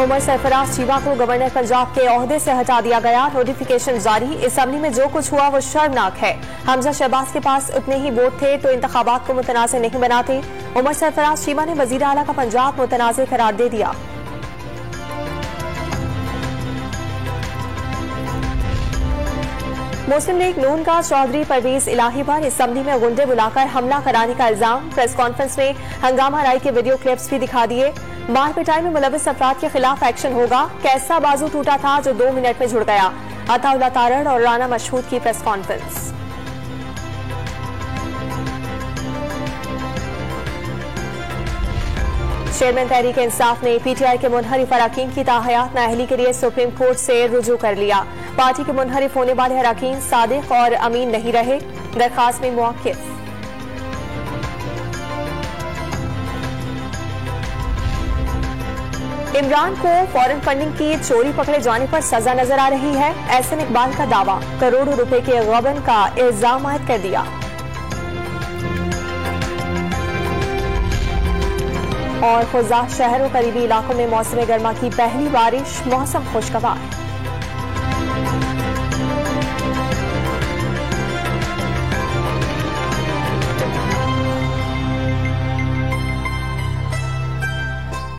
उमर सरफराज चीमा को गवर्नर पंजाब के ओहदे से हटा दिया गया, नोटिफिकेशन जारी। असेंबली में जो कुछ हुआ वो शर्मनाक है। हमजा शहबाज के पास उतने ही वोट थे तो इंतखाबात को मुतनाज़ नहीं बनाते। उमर सरफराज चीमा ने वजीर आला का पंजाब मुतनाज़ करार दे दिया। मुस्लिम लीग नून का चौधरी परवेज इलाही पर असेंबली में गुंडे बुलाकर हमला कराने का इल्जाम। प्रेस कॉन्फ्रेंस में हंगामा राय के वीडियो क्लिप्स भी दिखा दिए। मार पिटाई में मुलविस अफराद के खिलाफ एक्शन होगा। कैसा बाजू टूटा था जो 2 मिनट में जुड़ गया। अताउल्लाह तारड़ और राना मशहूद की press conference. Chairman Tehreek Insaf ने पीटीआई के मुनहरिफ अरकान की ताहयात नाअहली के लिए सुप्रीम कोर्ट से रुजू कर लिया। पार्टी के मुनहरिफ होने वाले अरकान सादिक और अमीन नहीं रहे, दरखास्त में मौक़िफ़। इमरान को फॉरेन फंडिंग की चोरी पकड़े जाने पर सजा नजर आ रही है। एहसन इकबाल का दावा, करोड़ों रुपए के गबन का इल्जाम आयद कर दिया। और खुजा शहर और करीबी इलाकों में मौसम गर्मा की पहली बारिश, मौसम खुशगवार।